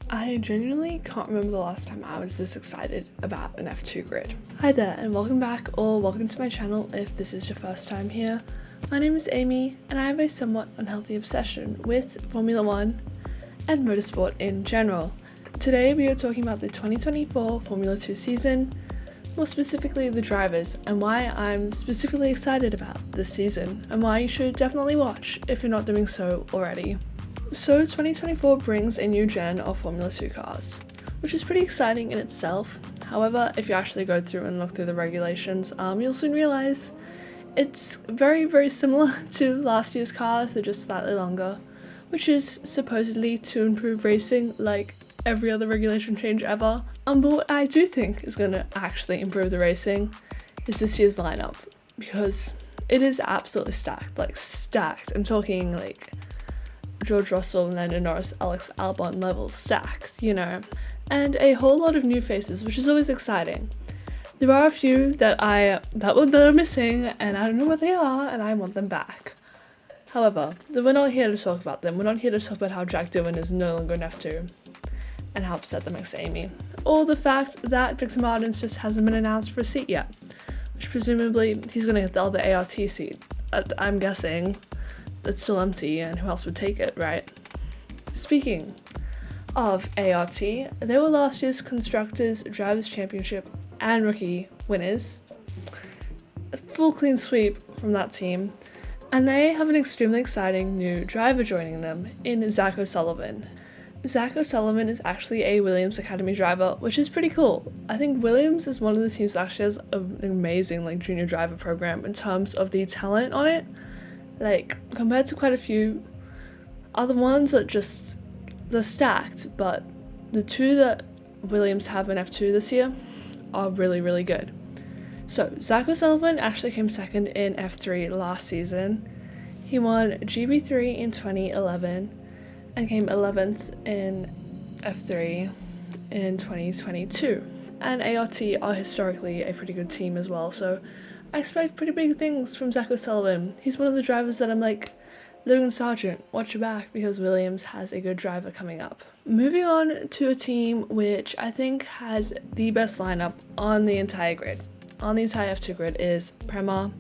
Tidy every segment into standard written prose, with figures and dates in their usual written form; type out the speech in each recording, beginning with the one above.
I genuinely can't remember the last time I was this excited about an F2 grid. Hi there and welcome back, or welcome to my channel if this is your first time here. My name is Amy and I have a somewhat unhealthy obsession with Formula 1 and motorsport in general. Today we are talking about the 2024 Formula 2 season, more specifically the drivers, and why I'm specifically excited about this season and why you should definitely watch if you're not doing so already. So 2024 brings a new gen of Formula 2 cars, which is pretty exciting in itself. However, if you actually go through and look through the regulations, you'll soon realize it's very similar to last year's cars, they're just slightly longer, which is supposedly to improve racing like every other regulation change ever. But what I do think is going to actually improve the racing is this year's lineup, because it is absolutely stacked. I'm talking like George Russell, Lando Norris, Alex Albon levels stacked, and a whole lot of new faces, which is always exciting. There are a few that are missing, and I don't know what they are, and I want them back. However, we're not here to talk about them. We're not here to talk about how Jack Doohan is no longer an F2 and how upset that makes Amy, or the fact that Victor Martins just hasn't been announced for a seat yet, which presumably he's going to get the other ART seat. I'm guessing it's still empty, and who else would take it, right? Speaking of ART, they were last year's Constructors, Drivers' Championship, and Rookie winners. A full clean sweep from that team, and they have an extremely exciting new driver joining them in Zach O'Sullivan. Zach O'Sullivan is actually a Williams Academy driver, which is pretty cool. I think Williams is one of the teams that actually has an amazing junior driver program in terms of the talent on it. Compared to quite a few other ones that they're stacked, but the two that Williams have in F2 this year are really good. So Zach O'Sullivan actually came second in F3 last season. He won GB3 in 2011 and came 11th in F3 in 2022. And ART are historically a pretty good team as well, so I expect pretty big things from Zach O'Sullivan. He's one of the drivers that I'm like, Logan Sargent, watch your back, because Williams has a good driver coming up. Moving on to a team which I think has the best lineup on the entire grid. On the entire F2 grid is Prema.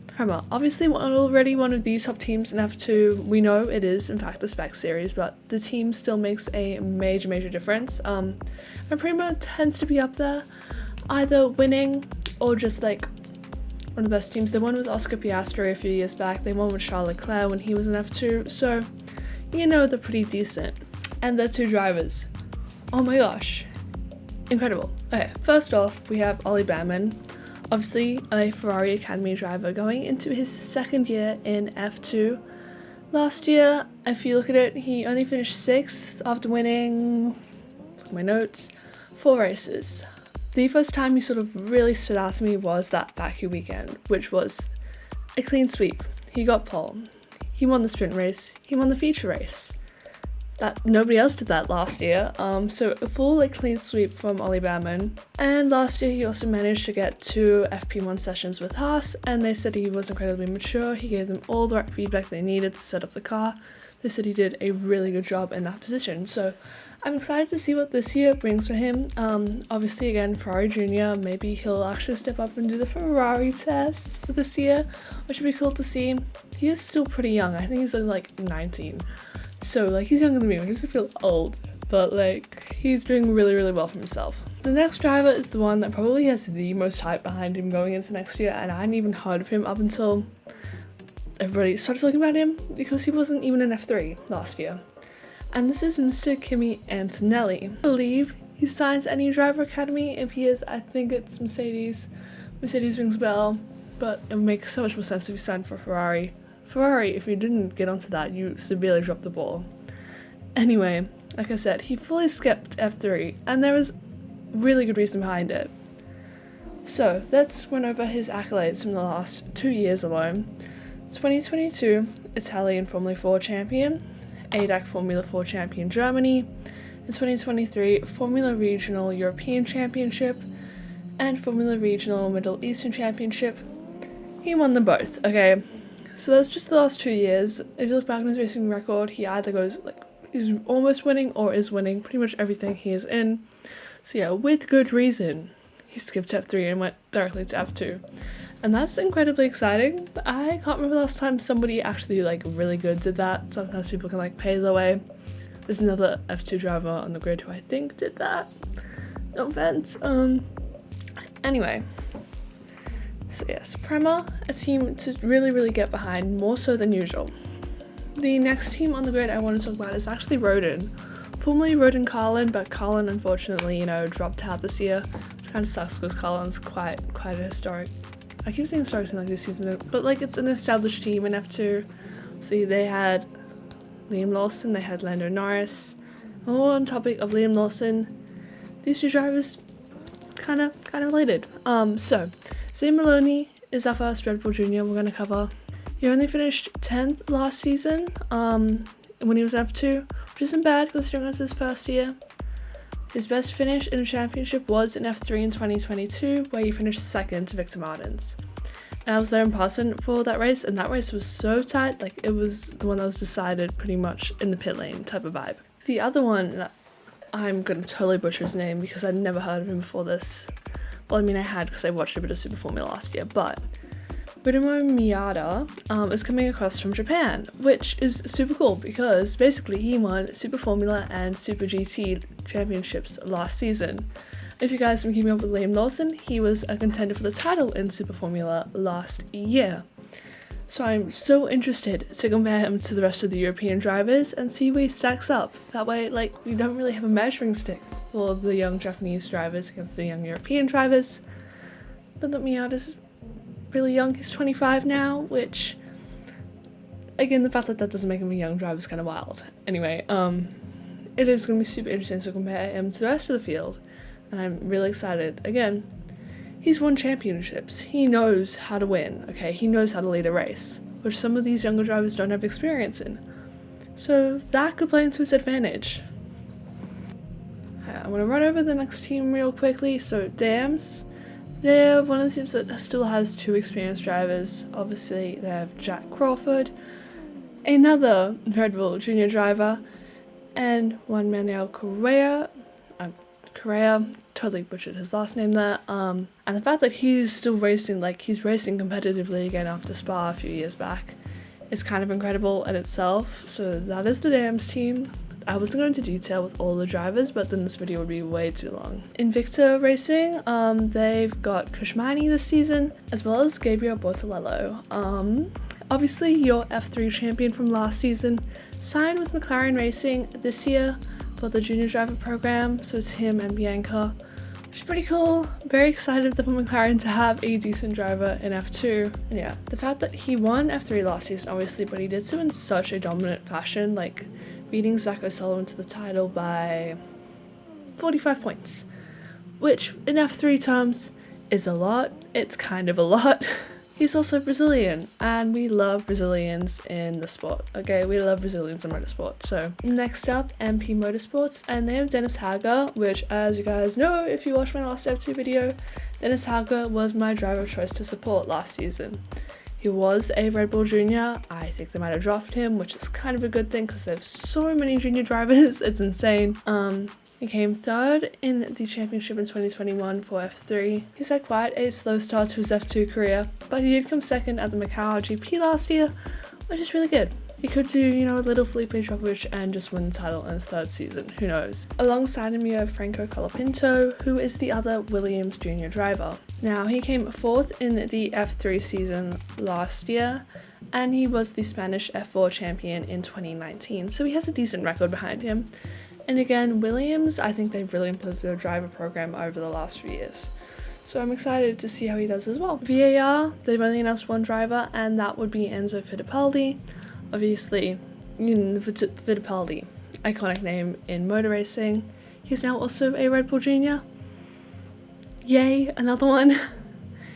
Obviously already one of the top teams in F2. We know it is in fact the Spec Series, but the team still makes a major difference. And Prema tends to be up there, either winning or just one of the best teams. They won with Oscar Piastri a few years back. They won with Charles Leclerc when he was in F2. So, they're pretty decent. And their two drivers. Oh my gosh. Incredible. Okay, first off, we have Ollie Bearman. Obviously, a Ferrari Academy driver going into his second year in F2. Last year, if you look at it, he only finished 6th after winning, look at my notes, 4 races. The first time he sort of really stood out to me was that Baku weekend, which was a clean sweep. He got pole. He won the sprint race. He won the feature race. That nobody else did that last year. So a full clean sweep from Ollie Bearman. And last year he also managed to get 2 FP1 sessions with Haas, and they said he was incredibly mature. He gave them all the right feedback they needed to set up the car. They said he did a really good job in that position. So I'm excited to see what this year brings for him. Obviously, again, Ferrari Junior, maybe he'll actually step up and do the Ferrari test this year, which would be cool to see. He is still pretty young. I think he's only 19. So he's younger than me, which makes me feel old. But he's doing really well for himself. The next driver is the one that probably has the most hype behind him going into next year, and I hadn't even heard of him up until everybody started talking about him, because he wasn't even in F3 last year. And this is Mr. Kimi Antonelli. I believe he signs any driver academy. If he is, I think it's Mercedes. Mercedes rings a bell, but it would make so much more sense if he signed for Ferrari. Ferrari, if you didn't get onto that, you severely dropped the ball. Anyway, like I said, he fully skipped F3, and there was really good reason behind it. So let's run over his accolades from the last 2 years alone. 2022 Italian Formula 4 champion, ADAC Formula 4 champion Germany, in 2023 Formula Regional European Championship, and Formula Regional Middle Eastern Championship. He won them both, okay? So that's just the last 2 years. If you look back on his racing record, he either goes He's almost winning or is winning pretty much everything he is in. So yeah, with good reason, he skipped F3 and went directly to F2. And that's incredibly exciting. I can't remember the last time somebody actually like really good did that. Sometimes people can like pay their way. There's another F2 driver on the grid who I think did that. No offense. Anyway. So yes, Prema, a team to really get behind, more so than usual. The next team on the grid I want to talk about is actually Rodin. Formerly Rodin Carlin, but Carlin unfortunately, dropped out this year. Which kind of sucks because Carlin's quite a historic. I keep saying historic like this season, but like it's an established team in F2. See, they had Liam Lawson, they had Lando Norris. Oh, on topic of Liam Lawson, these two drivers kind of related. So Zane Maloney is our first Red Bull Junior we're going to cover. He only finished 10th last season when he was in F2, which isn't bad considering it was his first year. His best finish in a championship was in F3 in 2022, where he finished second to Victor Martins. And I was there in person for that race, and that race was so tight, like it was the one that was decided pretty much in the pit lane type of vibe. The other one, that I'm going to totally butcher his name because I'd never heard of him before this. Well, I mean I had because I watched a bit of Super Formula last year, but Burimo Miyata is coming across from Japan, which is super cool because basically he won Super Formula and Super GT championships last season. If you guys have been keeping up with Liam Lawson, he was a contender for the title in Super Formula last year. So I'm so interested to compare him to the rest of the European drivers and see where he stacks up. That way, like, we don't really have a measuring stick for the young Japanese drivers against the young European drivers. But that Miyata's really young, he's 25 now, which, again, the fact that doesn't make him a young driver is kind of wild. Anyway, it is going to be super interesting to compare him to the rest of the field, and I'm really excited. Again, he's won championships, he knows how to win, okay, he knows how to lead a race, which some of these younger drivers don't have experience in. So that could play into his advantage. I'm going to run over the next team real quickly. So Dams, they're one of the teams that still has two experienced drivers. Obviously, they have Jack Crawford, another Red Bull Junior driver, and Juan Manuel Correa. Correa, totally butchered his last name there. And the fact that he's still racing, like he's racing competitively again after Spa a few years back, is kind of incredible in itself. So that is the Dams team. I wasn't going into detail with all the drivers, but then this video would be way too long. Invicta Racing, they've got Kushmani this season, as well as Gabriel Bortolello. Obviously your F3 champion from last season signed with McLaren Racing this year for the junior driver program, so it's him and Bianca, which is pretty cool. Very excited for McLaren to have a decent driver in F2. And yeah, the fact that he won F3 last season, obviously, but he did so in such a dominant fashion, like beating Zach O'Sullivan to the title by 45 points, which in F3 terms is a lot. It's kind of a lot. He's also Brazilian, and we love Brazilians in the sport. Okay, we love Brazilians in motorsport. So next up, MP Motorsports, and they have Dennis Hager, which, as you guys know if you watched my last F2 video, Dennis Hager was my driver of choice to support last season. He was a Red Bull Junior. I think they might have dropped him, which is kind of a good thing because they have so many junior drivers. It's insane. He came third in the championship in 2021 for F3. He's had quite a slow start to his F2 career, but he did come second at the Macau GP last year, which is really good. He could do, a little Felipe Drugovich and just win the title in his third season, who knows. Alongside him you have Franco Colapinto, who is the other Williams junior driver. Now, he came fourth in the F3 season last year, and he was the Spanish F4 champion in 2019, so he has a decent record behind him. And again, Williams, I think they've really improved their driver program over the last few years. So I'm excited to see how he does as well. VAR, they've only announced one driver, and that would be Enzo Fittipaldi. Obviously, Fittipaldi, iconic name in motor racing. He's now also a Red Bull Junior. Yay, another one.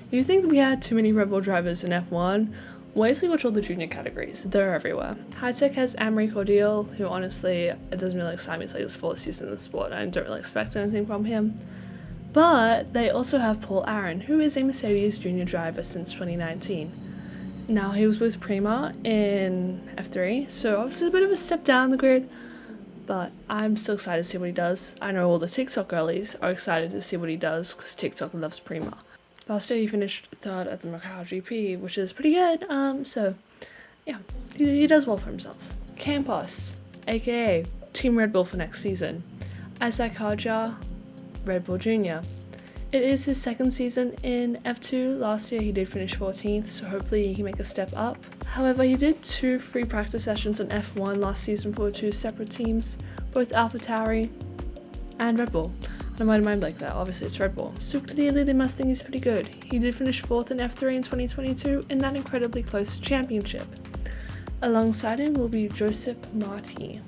You think we had too many Red Bull drivers in F1? Wait till you watch all the junior categories, they're everywhere. High-Tech has Amri Cordial, who honestly, it doesn't really excite me. It's like his fourth season in the sport, and I don't really expect anything from him. But they also have Paul Aaron, who is a Mercedes junior driver since 2019. Now, he was with Prema in F3, so obviously a bit of a step down the grid, but I'm still excited to see what he does. I know all the TikTok girlies are excited to see what he does because TikTok loves Prima. Last year he finished third at the Macau GP, which is pretty good. So yeah, he does well for himself. Campos, aka Team Red Bull for next season. Isaac Hadjar, Red Bull Junior. It is his second season in F2. Last year he did finish 14th, so hopefully he can make a step up. However, he did 2 free practice sessions in F1 last season for 2 separate teams, both AlphaTauri and Red Bull. I might mind like that, obviously it's Red Bull. So clearly they must think he's pretty good. He did finish 4th in F3 in 2022 in that incredibly close championship. Alongside him will be Josep Martí.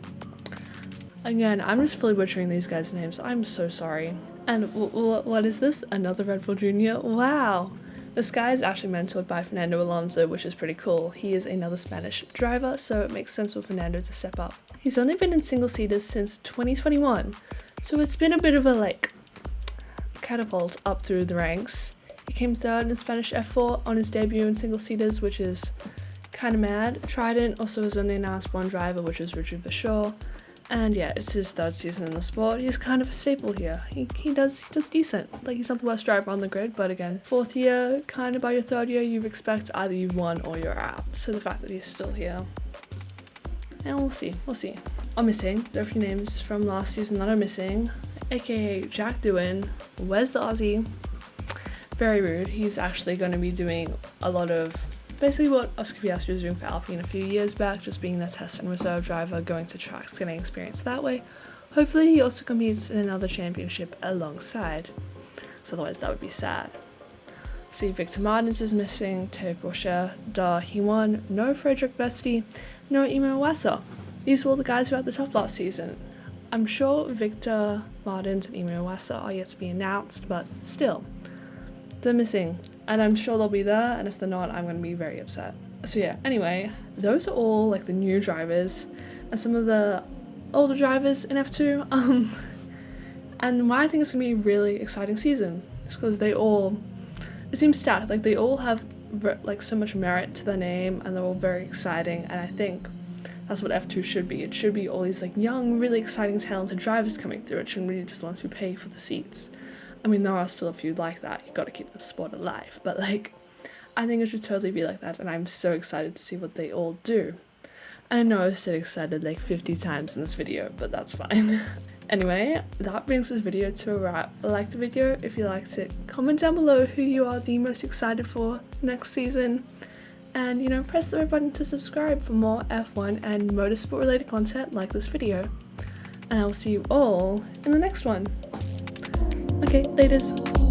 Again, I'm just fully butchering these guys' names, I'm so sorry. And what is this? Another Red Bull Junior? Wow! This guy is actually mentored by Fernando Alonso, which is pretty cool. He is another Spanish driver, so it makes sense for Fernando to step up. He's only been in single-seaters since 2021, so it's been a bit of a catapult up through the ranks. He came 3rd in Spanish F4 on his debut in single-seaters, which is kind of mad. Trident also has only announced 1 driver, which is Richard Verschoor. And yeah, it's his 3rd season in the sport. He's kind of a staple here. He does decent. He's not the worst driver on the grid, but again, 4th year, kind of by your 3rd year, you expect either you've won or you're out. So the fact that he's still here. And we'll see. I'm missing. There are a few names from last season that are missing. AKA Jack Doohan. Where's the Aussie? Very rude. He's actually going to be doing a lot of basically what Oscar Piastri was doing for Alpine a few years back, just being their test and reserve driver, going to tracks, getting experience that way. Hopefully he also competes in another championship alongside, so otherwise that would be sad. See, Victor Martins is missing, Teo Pourchaire, Da He-won, no Frederick Vesti, no Imo Iwasa. These were all the guys who were at the top last season. I'm sure Victor Martins and Imo Iwasa are yet to be announced, but still, they're missing. And I'm sure they'll be there, and if they're not, I'm going to be very upset. So yeah, anyway, those are all the new drivers and some of the older drivers in F2. And why I think it's going to be a really exciting season is because it seems stacked. They all have so much merit to their name, and they're all very exciting, and I think that's what F2 should be. It should be all these young, really exciting, talented drivers coming through. It shouldn't really just ones who pay for the seats. I mean, there are still a few like that. You got to keep the sport alive. But I think it should totally be like that. And I'm so excited to see what they all do. And I know I've said excited 50 times in this video, but that's fine. Anyway, that brings this video to a wrap. Like the video if you liked it. Comment down below who you are the most excited for next season. And, press the red button to subscribe for more F1 and motorsport related content like this video. And I will see you all in the next one. Okay, laters.